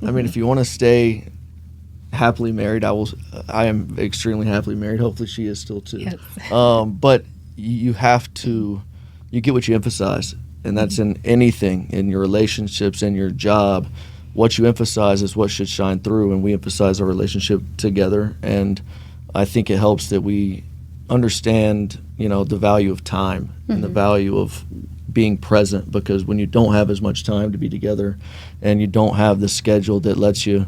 I mean, if you want to stay happily married, I am extremely happily married. Hopefully she is still too. Yes. But you have to, you get what you emphasize. And that's in anything, in your relationships, in your job. What you emphasize is what should shine through, and we emphasize our relationship together. And I think it helps that we understand, the value of time and the value of being present, because when you don't have as much time to be together and you don't have the schedule that lets you,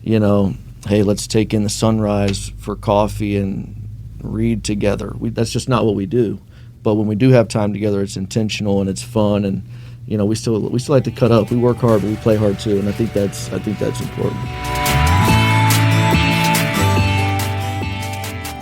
hey, let's take in the sunrise for coffee and read together. That's just not what we do. But when we do have time together, it's intentional and it's fun, and we still like to cut up. We work hard, but we play hard too, and I think that's important.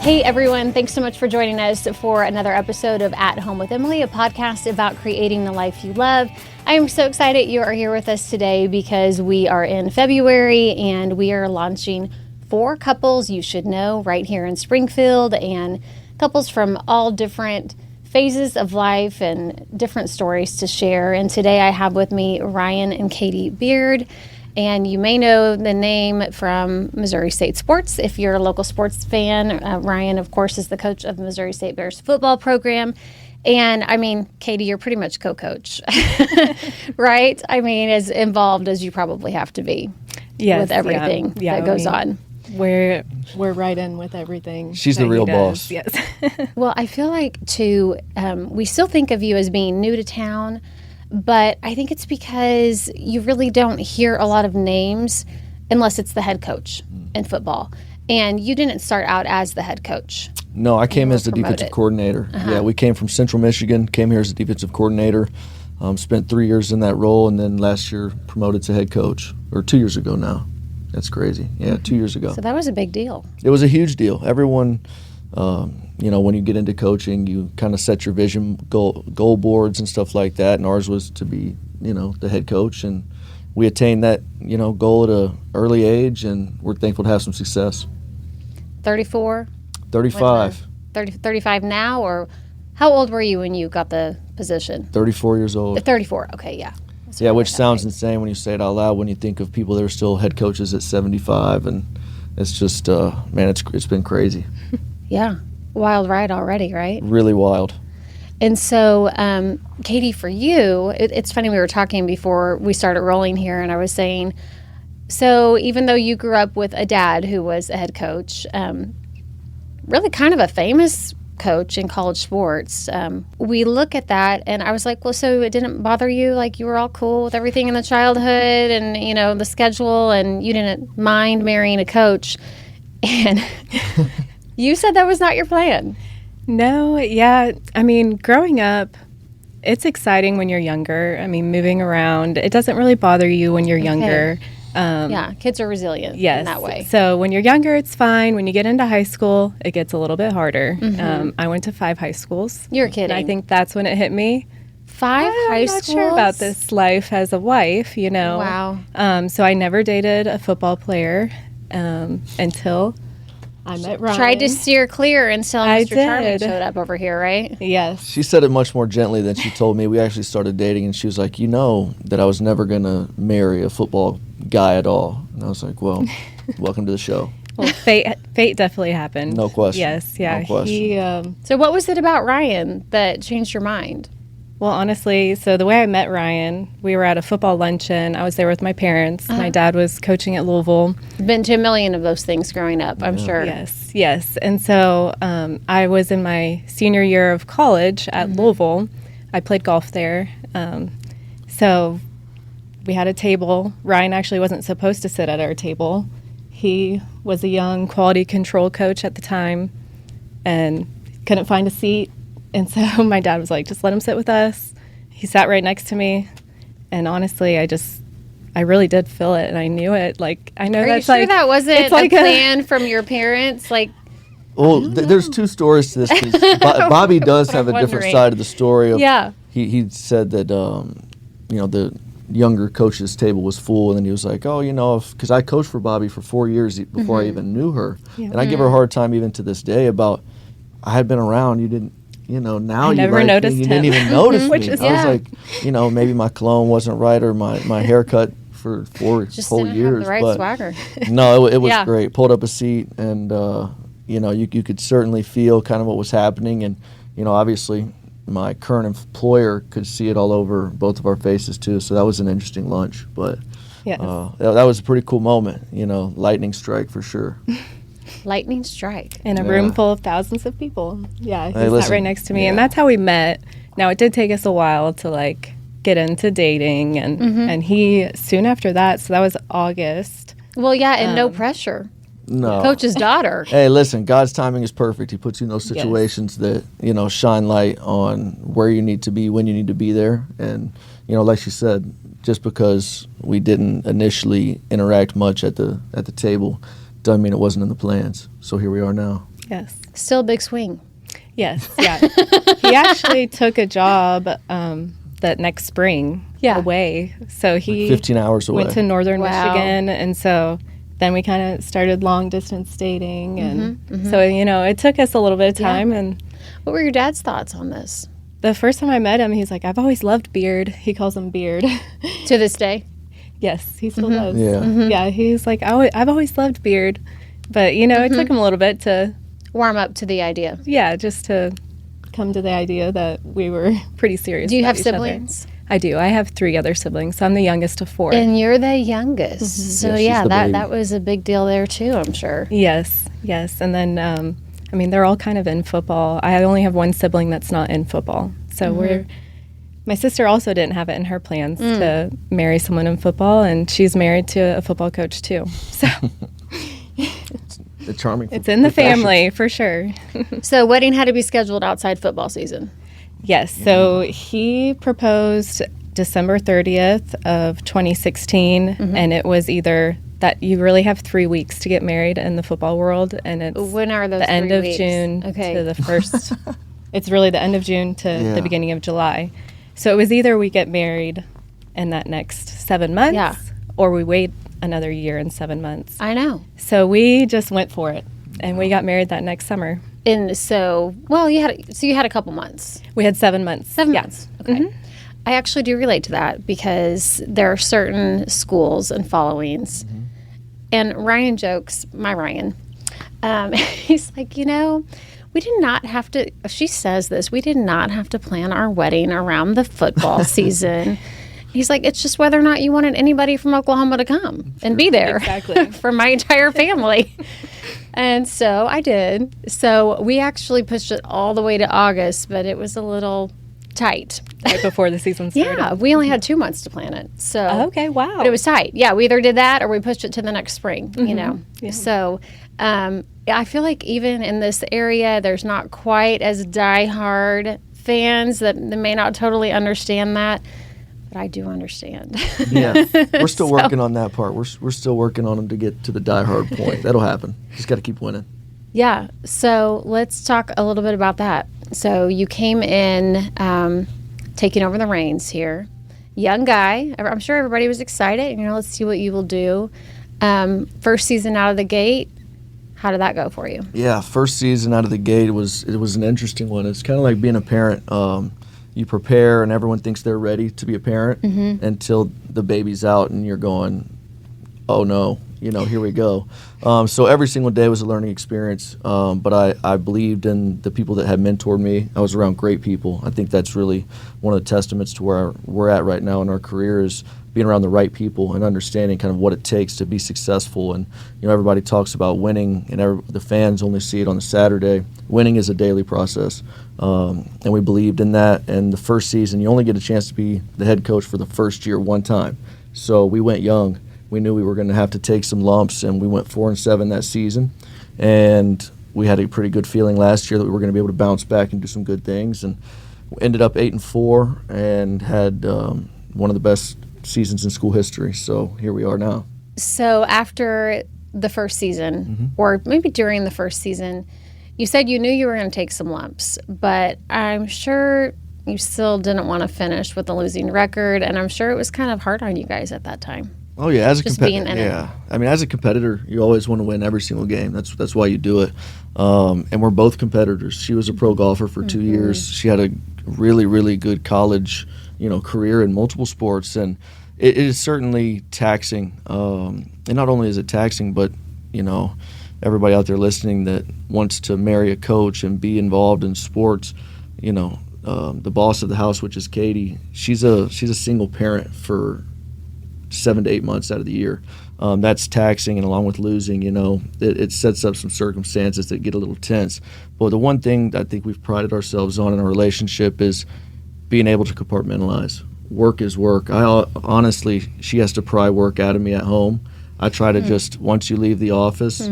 Hey everyone, thanks so much for joining us for another episode of At Home with Emily, a podcast about creating the life you love. I am so excited you are here with us today because we are in February and we are launching 4 couples you should know right here in Springfield, and couples from all different phases of life and different stories to share. And today I have with me Ryan and Katie Beard. And you may know the name from Missouri State Sports if you're a local sports fan. Ryan, of course, is the coach of the Missouri State Bears football program. And, I mean, Katie, you're pretty much co-coach, right? I mean, as involved as you probably have to be with everything that goes on. We're right in with everything. She's the real boss. Yes. Well, I feel like, too, we still think of you as being new to town, but I think it's because you really don't hear a lot of names unless it's the head coach in football. And you didn't start out as the head coach. No, I came as the defensive coordinator. Yeah, we came from Central Michigan, came here as the defensive coordinator, spent 3 years in that role, and then last year promoted to head coach, or 2 years ago now. That's crazy. Yeah, 2 years ago. So that was a big deal. It was a huge deal. Everyone, when you get into coaching, you kind of set your vision, goal boards and stuff like that. And ours was to be, the head coach. And we attained that, goal at an early age, and we're thankful to have some success. 34? 35. 35 now, or how old were you when you got the position? 34 years old. 34, okay, yeah. Yeah, which sounds insane when you say it out loud, when you think of people that are still head coaches at 75, and it's just, it's been crazy. Yeah, wild ride already, right? Really wild. And so, Katie, for you, it's funny, we were talking before we started rolling here, and I was saying, so even though you grew up with a dad who was a head coach, really kind of a famous coach in college sports, we look at that and I was like, well, so it didn't bother you? Like, you were all cool with everything in the childhood and, the schedule, and you didn't mind marrying a coach. And you said that was not your plan. No, yeah. I mean, growing up, it's exciting when you're younger. I mean, moving around, it doesn't really bother you when you're younger. Yeah, kids are resilient in that way. So when you're younger, it's fine. When you get into high school, it gets a little bit harder. I went to 5 high schools. You're kidding. I think that's when it hit me. 5 high schools? I'm not sure about this life as a wife, Wow. So I never dated a football player until I met Ryan. Tried to steer clear until Mr. Charming showed up over here, right? Yes. She said it much more gently than she told me. We actually started dating, and she was like, that I was never going to marry a football guy at all. And I was like, well, welcome to the show. Well, fate definitely happened. No question. Yes, yeah. No question. So what was it about Ryan that changed your mind? Well, honestly, so the way I met Ryan, we were at a football luncheon. I was there with my parents. My dad was coaching at Louisville. Been to a million of those things growing up, I'm sure. Yes. And so I was in my senior year of college at Louisville. I played golf there. So we had a table. Ryan actually wasn't supposed to sit at our table. He was a young quality control coach at the time and couldn't find a seat. And so my dad was like, just let him sit with us. He sat right next to me. And honestly, I really did feel it, and I knew it. Like, I know that's like... Are you sure that wasn't a plan from your parents? Like, well, there's 2 stories to this. 'Cause Bobby does have a different side of the story. He said that, the younger coach's table was full, and then he was like, because I coached for Bobby for 4 years before I even knew her. Yeah. And I give her a hard time even to this day about, I had been around, you didn't, now you never noticed me. You him. didn't even notice me. Which is, I was like, maybe my cologne wasn't right, or my haircut for 4 Just whole didn't years. have the right but swagger. no, it was Yeah. great. Pulled up a seat, and you could certainly feel kind of what was happening, and obviously my current employer could see it all over both of our faces too. So that was an interesting lunch, but Yes. that was a pretty cool moment. Lightning strike for sure. Lightning strike. In a Yeah. room full of thousands of people. Yeah, he sat listen, right next to me, and yeah. that's how we met. Now, it did take us a while to like get into dating, and he soon after that. So that was August. Well, yeah, and no pressure. No. Coach's daughter. Hey, listen, God's timing is perfect. He puts you in those situations that, shine light on where you need to be, when you need to be there. And, like she said, just because we didn't initially interact much at the table doesn't mean it wasn't in the plans. So here we are now. Yes. Still a big swing. Yes. Yeah. He actually took a job that next spring away. So he 15 hours away. went to northern Wow. Michigan, and so then we kind of started long distance dating, and so it took us a little bit of time. And What were your dad's thoughts on this? the first time I met him, he's like, "I've always loved Beard." He calls him Beard. To this day? Yes, he still does. Yeah. Yeah, he's like, I've always loved Beard, but it took him a little bit to Warm up to the idea. just to come to the idea that we were pretty serious. Do you about have each other. siblings? I do. I have 3 other siblings. So I'm the youngest of 4. And you're the youngest. So Yeah, she's the baby. that was a big deal there too, I'm sure. Yes. And then, they're all kind of in football. I only have one sibling that's not in football. So my sister also didn't have it in her plans to marry someone in football, and she's married to a football coach too. So The charming. it's in the profession. family for sure. So wedding had to be scheduled outside football season. Yes. So he proposed December 30th of 2016, and it was either that you really have 3 weeks to get married in the football world, and it's When are those the end 3 of weeks? June Okay. to the first. It's really the end of June to Yeah. the beginning of July. So it was either we get married in that next 7 months, Yeah. or we wait another year and 7 months. I know. So we just went for it, and we got married that next summer. And so, well, you had a couple months. We had 7 months. 7 Yeah. months. Okay. I actually do relate to that because there are certain schools and followings. And Ryan jokes, my Ryan, he's like, we did not have to, she says this, we did not have to plan our wedding around the football season. He's like, it's just whether or not you wanted anybody from Oklahoma to come and be there Exactly. for my entire family. And so I did. So we actually pushed it all the way to August, but it was a little tight. Right before the season started. Yeah, we only had 2 months to plan it. So Okay, wow. but it was tight. Yeah, we either did that or we pushed it to the next spring, Yeah. So I feel like even in this area, there's not quite as diehard fans that may not totally understand that. But I do understand. Yeah, we're still working on that part. We're still working on them to get to the diehard point. That'll happen. Just got to keep winning. Yeah, so let's talk a little bit about that. So you came in taking over the reins here. Young guy. I'm sure everybody was excited. Let's see what you will do. First season out of the gate. How did that go for you? Yeah, first season out of the gate was an interesting one. It's kind of like being a parent. You prepare, and everyone thinks they're ready to be a parent until the baby's out, and you're going, "Oh no, here we go." So every single day was a learning experience. But I believed in the people that had mentored me. I was around great people. I think that's really one of the testaments to where we're at right now in our careers. Being around the right people and understanding kind of what it takes to be successful. And everybody talks about winning, and the fans only see it on a Saturday. Winning is a daily process, and we believed in that. And the first season, you only get a chance to be the head coach for the first year one time. So we went young. We knew we were going to have to take some lumps, and we went 4-7 that season. And we had a pretty good feeling last year that we were going to be able to bounce back and do some good things. And we ended up 8-4 and had one of the best seasons in school history. So here we are now. So after the first season, or maybe during the first season, you said you knew you were going to take some lumps, but I'm sure you still didn't want to finish with a losing record, and I'm sure it was kind of hard on you guys at that time. Oh yeah, as a Just being competitor, in it. yeah. I mean, as a competitor, you always want to win every single game. That's why you do it. And we're both competitors. She was a pro golfer for 2 years. She had a really, really good college, career in multiple sports, and it is certainly taxing. And not only is it taxing, but, everybody out there listening that wants to marry a coach and be involved in sports, the boss of the house, which is Katie, she's a single parent for 7 to 8 months out of the year. That's taxing, and along with losing, it sets up some circumstances that get a little tense. But the one thing I think we've prided ourselves on in our relationship is being able to compartmentalize. Work is work. Honestly, she has to pry work out of me at home. I try to just, once you leave the office,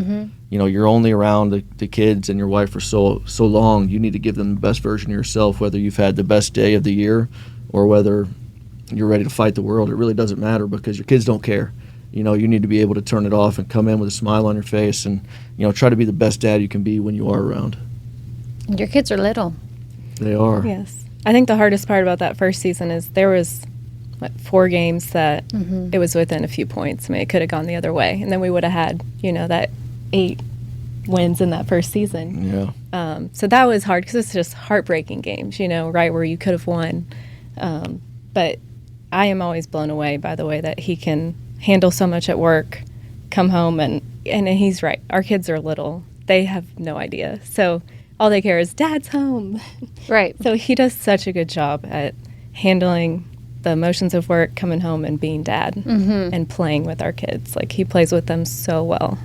you're only around the kids and your wife for so long. You need to give them the best version of yourself, whether you've had the best day of the year or whether you're ready to fight the world. It really doesn't matter, because your kids don't care. You need to be able to turn it off and come in with a smile on your face and, try to be the best dad you can be when you are around. Your kids are little. They are. Yes. I think the hardest part about that first season is there was 4 games that it was within a few points. I mean, it could have gone the other way, and then we would have had, that 8 wins in that first season. Yeah. So that was hard because it's just heartbreaking games, right where you could have won. But I am always blown away by the way that he can handle so much at work, come home, and he's right. Our kids are little. They have no idea. So all they care is Dad's home. Right. So he does such a good job at handling the emotions of work, coming home and being dad and playing with our kids. Like, he plays with them so well.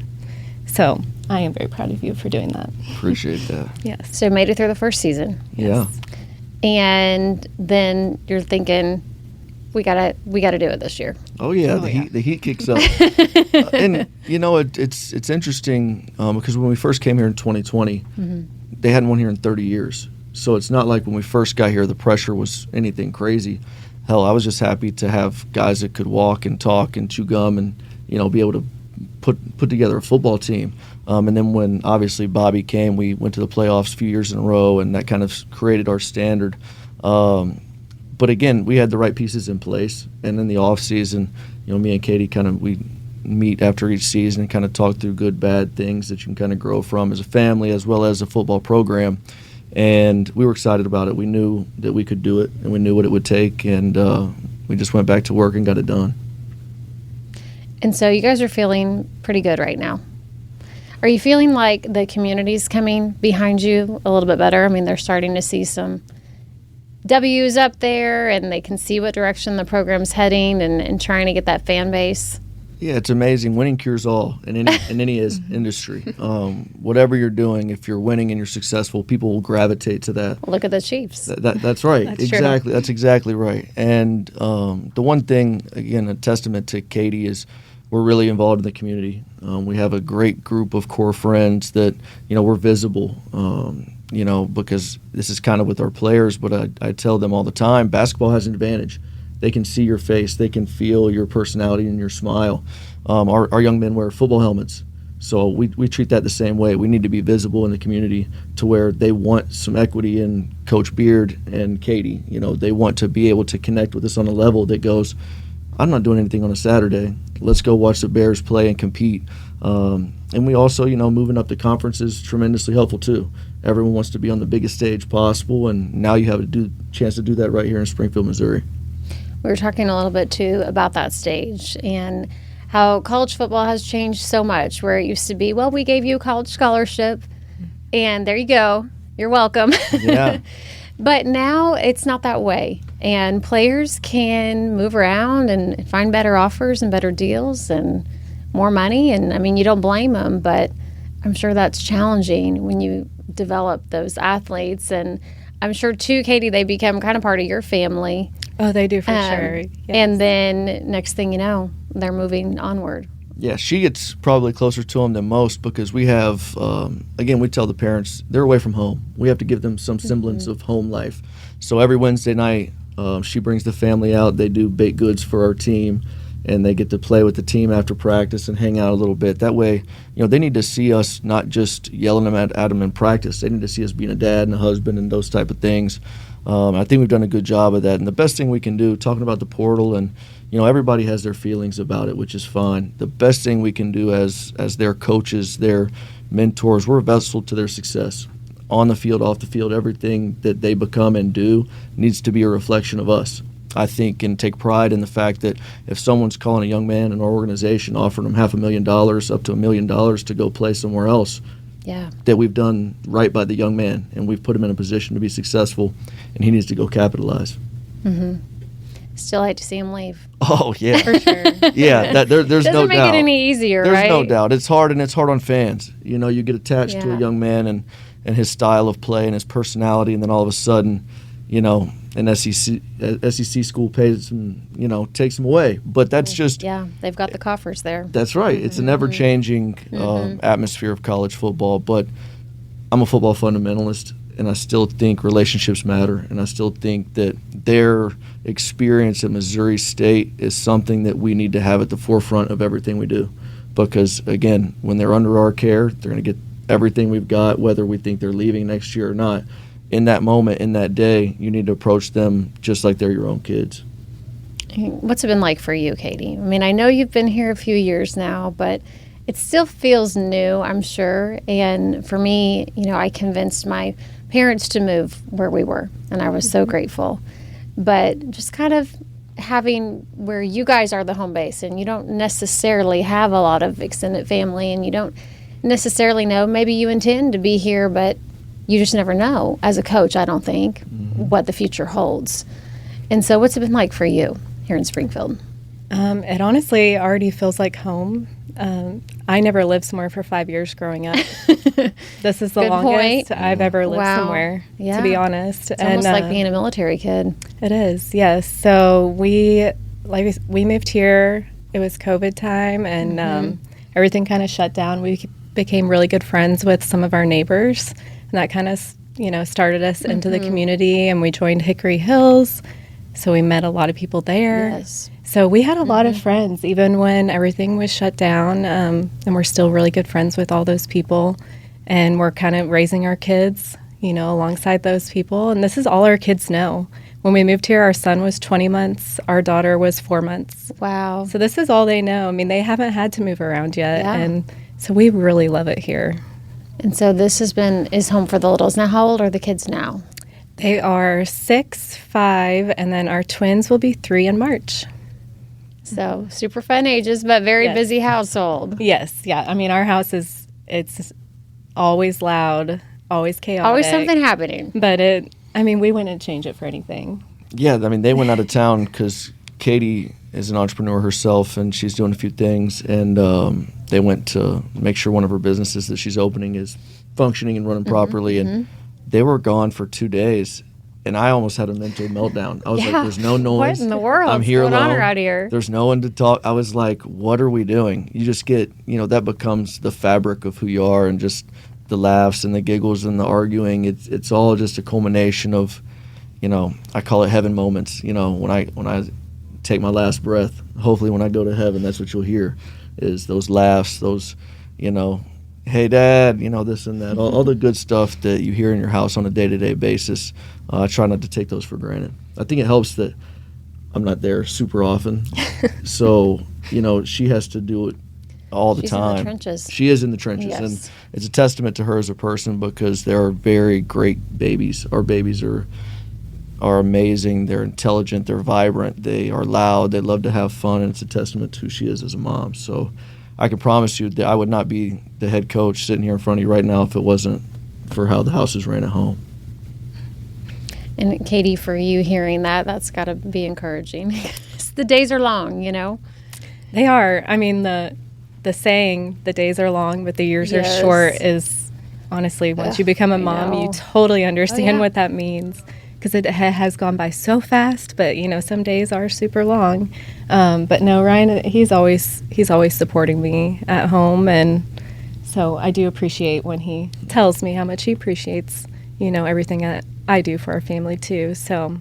So I am very proud of you for doing that. Appreciate that. Yes. So you made it through the first season. Yeah. And then you're thinking, we gotta do it this year. Oh yeah, the heat kicks up. And it's interesting because when we first came here in 2020, they hadn't won here in 30 years. So it's not like when we first got here the pressure was anything crazy. Hell, I was just happy to have guys that could walk and talk and chew gum and be able to put together a football team. And then when obviously Bobby came, we went to the playoffs a few years in a row, and that kind of created our standard. But again, we had the right pieces in place, and in the off season, me and Katie we meet after each season and kind of talk through good, bad things that you can kind of grow from as a family as well as a football program. And we were excited about it. We knew that we could do it, and we knew what it would take, and we just went back to work and got it done. And so you guys are feeling pretty good right now. Are you feeling like the community's coming behind you a little bit better? I mean, they're starting to see some W's up there, and they can see what direction the program's heading and trying to get that fan base. Yeah, it's amazing. Winning cures all in any industry. Whatever you're doing, if you're winning and you're successful, people will gravitate to that. Look at the Chiefs. That's right. That's exactly. true. That's exactly right. And the one thing, again, a testament to Katie is we're really involved in the community. We have a great group of core friends that, we're visible, because this is kind of with our players, but I tell them all the time, basketball has an advantage. They can see your face. They can feel your personality and your smile. Our young men wear football helmets, so we treat that the same way. We need to be visible in the community to where they want some equity in Coach Beard and Katie. They want to be able to connect with us on a level that goes, I'm not doing anything on a Saturday. Let's go watch the Bears play and compete. And we also, moving up the conference is tremendously helpful too. Everyone wants to be on the biggest stage possible, and now you have a chance to do that right here in Springfield, Missouri. We were talking a little bit too about that stage and how college football has changed so much, where it used to be, well, we gave you a college scholarship and there you go, you're welcome. Yeah. But now it's not that way, and players can move around and find better offers and better deals and more money. And I mean, you don't blame them, but I'm sure that's challenging when you develop those athletes. And I'm sure too, Katie, they become kind of part of your family. Oh, they do for sure. Yes. And then next thing you know, they're moving onward. Yeah, she gets probably closer to them than most because we have, again, we tell the parents, they're away from home. We have to give them some semblance of home life. So every Wednesday night, she brings the family out. They do baked goods for our team, and they get to play with the team after practice and hang out a little bit. That way, they need to see us not just yelling at them in practice. They need to see us being a dad and a husband and those type of things. I think we've done a good job of that. And the best thing we can do, talking about the portal, and everybody has their feelings about it, which is fine. The best thing we can do as their coaches, their mentors, we're a vessel to their success. On the field, off the field, everything that they become and do needs to be a reflection of us. I think and take pride in the fact that if someone's calling a young man in our organization, offering him $500,000 up to $1 million to go play somewhere else, that we've done right by the young man and we've put him in a position to be successful, and he needs to go capitalize. Still hate to see him leave. Oh, yeah. For sure. Yeah, there's no doubt. Doesn't make it any easier, there's right? no doubt. It's hard, and it's hard on fans. You know, you get attached to a Yeah. young man and his style of play and his personality, and then all of a sudden, you know, an SEC school pays him, you know, takes him away. But that's just... Yeah, they've got the coffers there. That's right. It's an ever-changing atmosphere of college football. But I'm a football fundamentalist, and I still think relationships matter, and I still think that their experience at Missouri State is something that we need to have at the forefront of everything we do. Because, again, when they're under our care, they're going to get everything we've got, whether we think they're leaving next year or not. In that moment, in that day, you need to approach them just like they're your own kids. What's it been like for you, Katie? I mean, I know you've been here a few years now, but it still feels new, I'm sure. And for me, you know, I convinced my parents to move where we were, and I was so grateful. But just kind of having where you guys are the home base, and you don't necessarily have a lot of extended family, and you don't necessarily know, maybe you intend to be here, but you just never know as a coach, I don't think, what the future holds. And so what's it been like for you here in Springfield? It honestly already feels like home. I never lived somewhere for 5 years growing up. This is the Good longest point. I've ever lived Wow. somewhere, Yeah. to be honest. It's almost like being a military kid. It is, yes. So we moved here. It was COVID time, and everything kind of shut down. We became really good friends with some of our neighbors, and that kind of, you know, started us into the community. And we joined Hickory Hills, so we met a lot of people there. Yes. So we had a lot of friends, even when everything was shut down, and we're still really good friends with all those people. And we're kind of raising our kids, you know, alongside those people. And this is all our kids know. When we moved here, our son was 20 months. Our daughter was 4 months. Wow. So this is all they know. I mean, they haven't had to move around yet. Yeah. And so we really love it here. And so this is home for the littles. Now, how old are the kids now? They are 6, 5, and then our twins will be 3 in March. So super fun ages, but very Yes. busy household. Yes, yeah. I mean, our house it's always loud, always chaotic. Always something happening. But we wouldn't change it for anything. Yeah, I mean, they went out of town because Katie is an entrepreneur herself, and she's doing a few things, and they went to make sure one of her businesses that she's opening is functioning and running properly, and they were gone for 2 days, and I almost had a mental meltdown. I was like, there's no noise. What in the world? I'm here What's going on alone. around here? There's no one to talk. I was like, what are we doing? You just get, you know, that becomes the fabric of who you are, and just the laughs and the giggles and the arguing. It's all just a culmination of, you know, I call it heaven moments. You know, when I take my last breath, hopefully when I go to heaven, that's what you'll hear, is those laughs, those, you know, hey dad, you know, this and that, all the good stuff that you hear in your house on a day-to-day basis. I try not to take those for granted. I think it helps that I'm not there super often. So, you know, she has to do it all the She's time. in the trenches. She is in the trenches. Yes. And it's a testament to her as a person, because they are very great babies. Our babies are amazing. They're intelligent. They're vibrant. They are loud. They love to have fun. And it's a testament to who she is as a mom. So I can promise you that I would not be the head coach sitting here in front of you right now if it wasn't for how the house is ran at home. And Katie, for you hearing that, that's got to be encouraging. The days are long, you know? They are. I mean, the saying, the days are long, but the years are Yes. short, is honestly, once you become a mom, know. you totally understand yeah. what that means. Because it has gone by so fast, but you know, some days are super long. But no, Ryan, he's always supporting me at home, and so I do appreciate when he tells me how much he appreciates, you know, everything that I do for our family too. So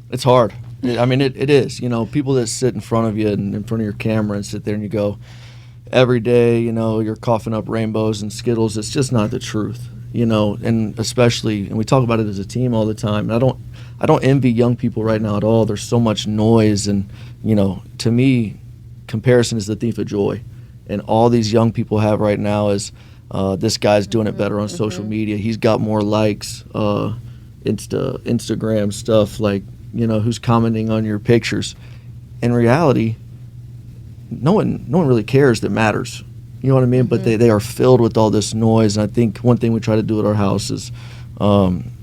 It's hard. I mean, it is. You know, people that sit in front of you and in front of your camera and sit there and you go, every day, you know, you're coughing up rainbows and Skittles. It's just not the truth, you know, and especially, and we talk about it as a team all the time. And I don't envy young people right now at all. There's so much noise, and, you know, to me, comparison is the thief of joy. And all these young people have right now is this guy's doing it better on social media. He's got more likes, Instagram stuff, like, who's commenting on your pictures. In reality, no one really cares that matters. You know what I mean? But they are filled with all this noise. And I think one thing we try to do at our house is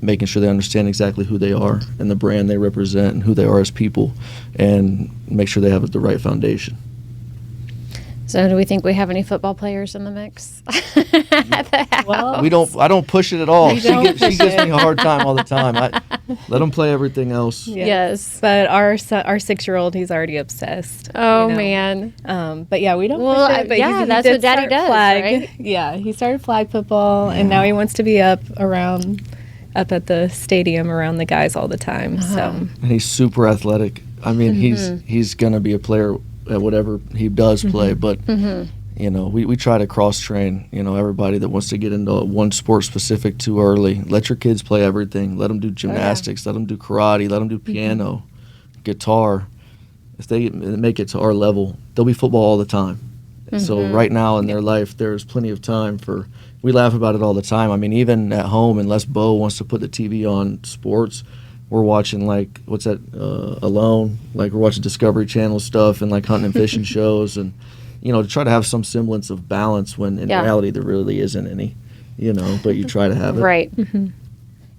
making sure they understand exactly who they are and the brand they represent and who they are as people, and make sure they have the right foundation. So do we think we have any football players in the mix? At the house? Well, I don't push it at all. You She don't gives me a hard time all the time. I let them play everything else. Yes. But our 6-year-old, he's already obsessed. Oh, you know. man. But yeah, we don't Well, push it. But yeah, he that's did what Daddy start does, flag. right? Yeah, he started flag football, and now he wants to be up at the stadium around the guys all the time. So And he's super athletic. I mean, he's going to be a player at whatever he does play, but we try to cross train, everybody that wants to get into one sport specific too early. Let your kids play everything. Let them do gymnastics, let them do karate, let them do piano, guitar. If they make it to our level, they'll be football all the time. So right now in their life, there's plenty of time for. We laugh about it all the time. I mean, even at home, unless Bo wants to put the TV on sports, we're watching what's that? Alone. Like we're watching Discovery Channel stuff and hunting and fishing shows, and to try to have some semblance of balance when in reality there really isn't any. But you try to have it. Right.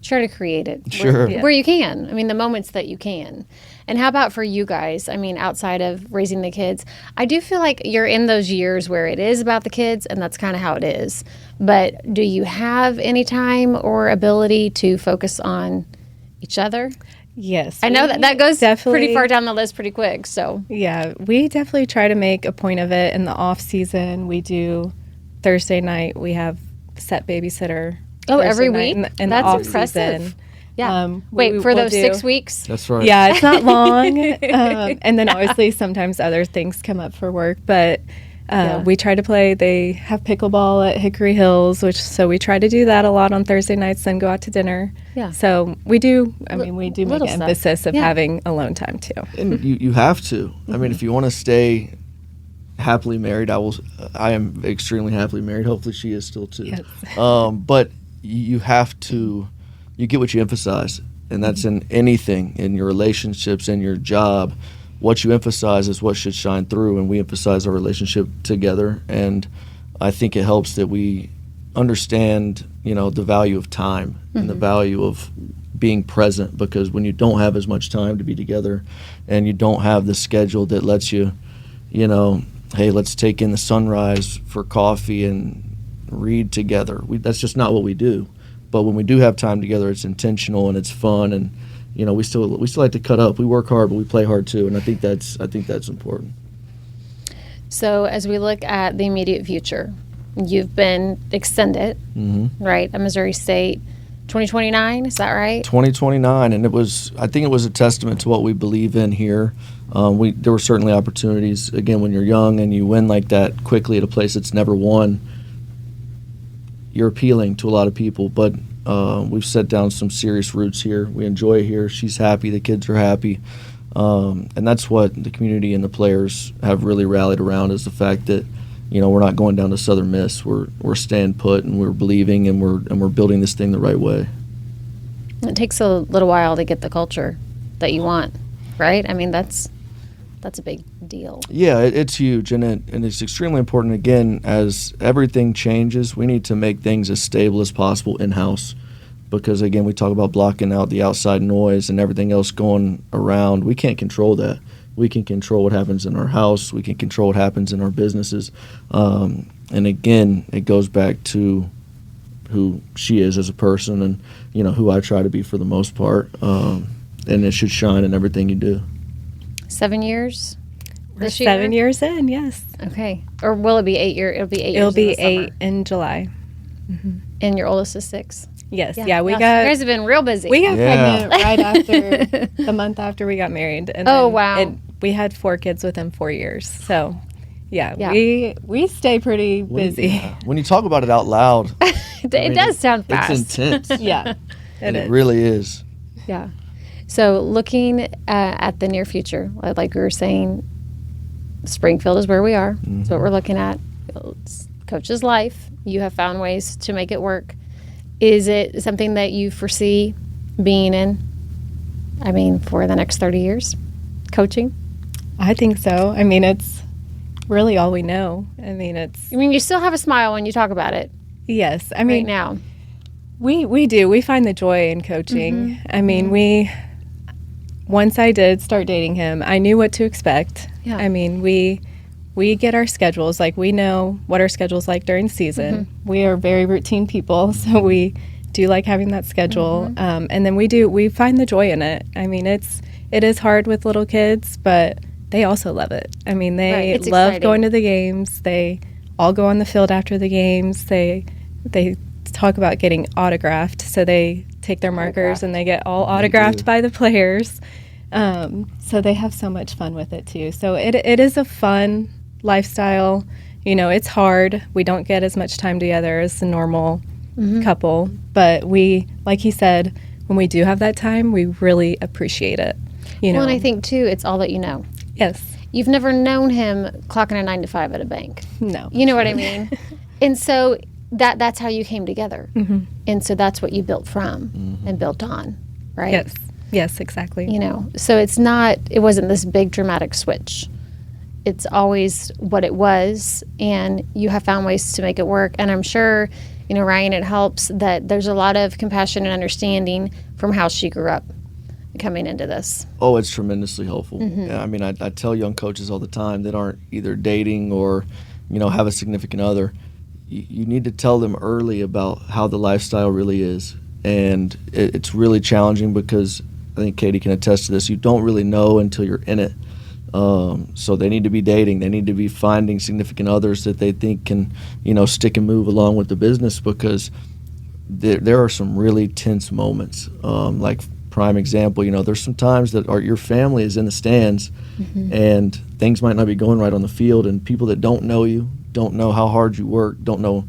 Try to create it. Sure. Where you can. I mean, the moments that you can. And how about for you guys? I mean, outside of raising the kids, I do feel like you're in those years where it is about the kids, and that's kind of how it is. But do you have any time or ability to focus on each other? yes, I know that goes definitely pretty far down the list pretty quick. So Yeah, we definitely try to make a point of it in the off season. We do Thursday night. We have set babysitter. Oh, Thursday every night week? in the That's off impressive. season. yeah. Wait, we- for we'll those do- 6 weeks? That's right. Yeah, it's not long. And then obviously sometimes other things come up for work, but we try to play. They have pickleball at Hickory Hills, so we try to do that a lot on Thursday nights, then go out to dinner. Yeah. So we do make little an stuff. emphasis of Yeah. having alone time too. And you have to. I mean, if you want to stay happily married, I am extremely happily married. Hopefully she is still too. Yes. But you have to, you get what you emphasize. And that's in anything, in your relationships, in your job. What you emphasize is what should shine through, and we emphasize our relationship together. And I think it helps that we understand, the value of time and the value of being present, because when you don't have as much time to be together and you don't have the schedule that lets you, hey, let's take in the sunrise for coffee and read together. That's just not what we do. But when we do have time together, it's intentional and it's fun, and we still like to cut up. We work hard, but we play hard too, and I think that's important. So as we look at the immediate future, you've been extended, right, at Missouri State, 2029, is that right? 2029, and I think it was a testament to what we believe in here. There were certainly opportunities. Again, when you're young and you win like that quickly at a place that's never won, you're appealing to a lot of people, but we've set down some serious roots here. We enjoy it here. She's happy. The kids are happy. And that's what the community and the players have really rallied around, is the fact that, we're not going down to Southern Miss. We're staying put, and we're believing, and we're building this thing the right way. It takes a little while to get the culture that you want, right? I mean, that's a big deal. Yeah, it's huge, and it's extremely important. Again, as everything changes, we need to make things as stable as possible in-house, because, again, we talk about blocking out the outside noise and everything else going around. We can't control that. We can control what happens in our house. We can control what happens in our businesses. And, again, it goes back to who she is as a person and, who I try to be for the most part. And it should shine in everything you do. 7 years this year? 7 years in, yes. Okay. Or will it be 8 years? It'll be 8 years. It'll be in the summer. 8 in July. And your oldest is 6. Yes, Yeah. yeah, You guys have been real busy. we got Yeah. pregnant right after the month after we got married. And Oh, then wow. we had 4 kids within 4 years. So, Yeah. we stay pretty busy. When you talk about it out loud, it does sound fast. it's intense. Yeah, And is. it really is. Yeah. So looking at the near future, like we were saying, Springfield is where we are. That's what we're looking at. It's coach's life. You have found ways to make it work. Is it something that you foresee being in? I mean, for the next 30 years, coaching? I think so. I mean, it's really all we know. I mean, you still have a smile when you talk about it. Yes. I Right mean, now. we do. We find the joy in coaching. I mean, once I did start dating him, I knew what to expect. Yeah. I mean, we get our schedules. Like, we know what our schedule's like during season. We are very routine people, so we do like having that schedule. And then we find the joy in it. I mean, it is hard with little kids, but they also love it. I mean, they It's love exciting. going to the games. They all go on the field after the games. They talk about getting autographed, so they take their markers and they get all autographed by the players. So they have so much fun with it too. So it is a fun lifestyle. You know, it's hard. We don't get as much time together as the normal couple, but we, like he said, when we do have that time, we really appreciate it. You know, Well, and I think, too, it's all that you know. yes, You've never known him clocking a 9 to 5 at a bank. no, You know what I mean? And so that's how you came together. And so that's what you built from and built on, right? yes, exactly. You know, so it wasn't this big dramatic switch. It's always what it was, and you have found ways to make it work. And I'm sure, you know, Ryan, it helps that there's a lot of compassion and understanding from how she grew up coming into this. Oh, it's tremendously helpful. Yeah, I mean, I tell young coaches all the time that aren't either dating or, you know, have a significant other, you need to tell them early about how the lifestyle really is. And it's really challenging because I think Katie can attest to this. You don't really know until you're in it. So they need to be dating. They need to be finding significant others that they think can, you know, stick and move along with the business, because there are some really tense moments. Like, prime example, you know, there's some times that your family is in the stands and things might not be going right on the field, and people that don't know you, don't know how hard you work, don't know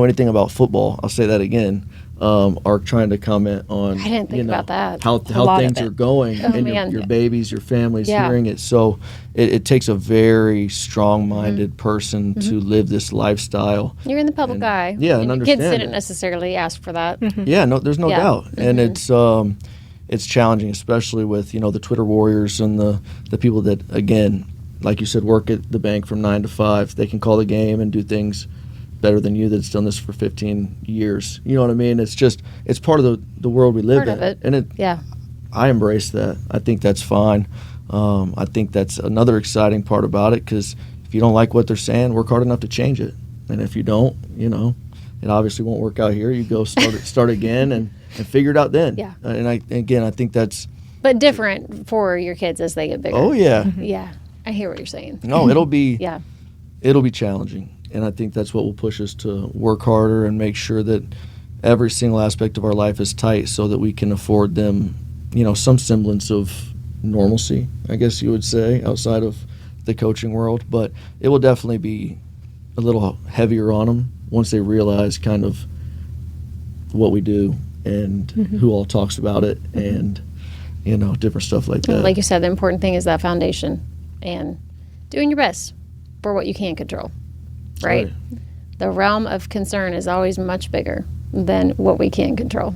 anything about football, I'll say that again, are trying to comment on, I didn't think about that. how lot things of it. are going, and man. your babies, your family's Yeah. hearing it. So it takes a very strong-minded person to live this lifestyle. You're in the public eye. Yeah, and the kids understand didn't it. necessarily ask for that. Yeah, no, there's no Yeah. doubt, and it's challenging, especially with, you know, the Twitter warriors and the people that, again, like you said, work at the bank from 9 to 5. They can call the game and do things better than you that's done this for 15 years. You know what I mean? It's part of the world we live Part in, of it. and Yeah. I embrace that. I think that's fine. I think that's another exciting part about it, because if you don't like what they're saying, work hard enough to change it. And if you don't, you know, it obviously won't work out here. You go start again and figure it out then. Yeah. And I think that's. But different for your kids as they get bigger. Oh yeah. Yeah. I hear what you're saying. No, it'll be Yeah. challenging, and I think that's what will push us to work harder and make sure that every single aspect of our life is tight, so that we can afford them, you know, some semblance of normalcy, I guess you would say, outside of the coaching world. But it will definitely be a little heavier on them once they realize kind of what we do and who all talks about it, and, you know, different stuff like that. Like you said, the important thing is that foundation and doing your best for what you can control, right? The realm of concern is always much bigger than what we can control.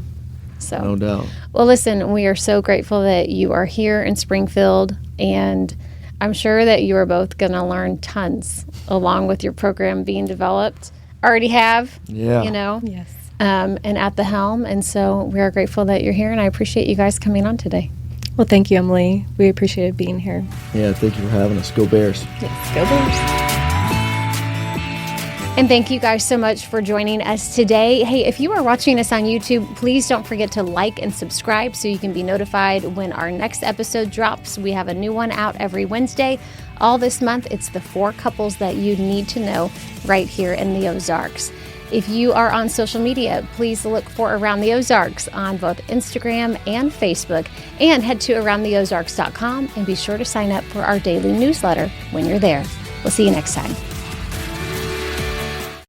So, No doubt. well, listen, we are so grateful that you are here in Springfield, and I'm sure that you are both going to learn tons along with your program being developed. Already have, Yeah. you know, Yes. and at the helm. And so we are grateful that you're here, and I appreciate you guys coming on today. Well, thank you, Emily. We appreciate being here. Yeah, thank you for having us. Go Bears. Yes, go Bears. And thank you guys so much for joining us today. Hey, if you are watching us on YouTube, please don't forget to like and subscribe so you can be notified when our next episode drops. We have a new one out every Wednesday. All this month, it's the 4 couples that you need to know right here in the Ozarks. If you are on social media, please look for Around the Ozarks on both Instagram and Facebook, and head to aroundtheozarks.com and be sure to sign up for our daily newsletter when you're there. We'll see you next time.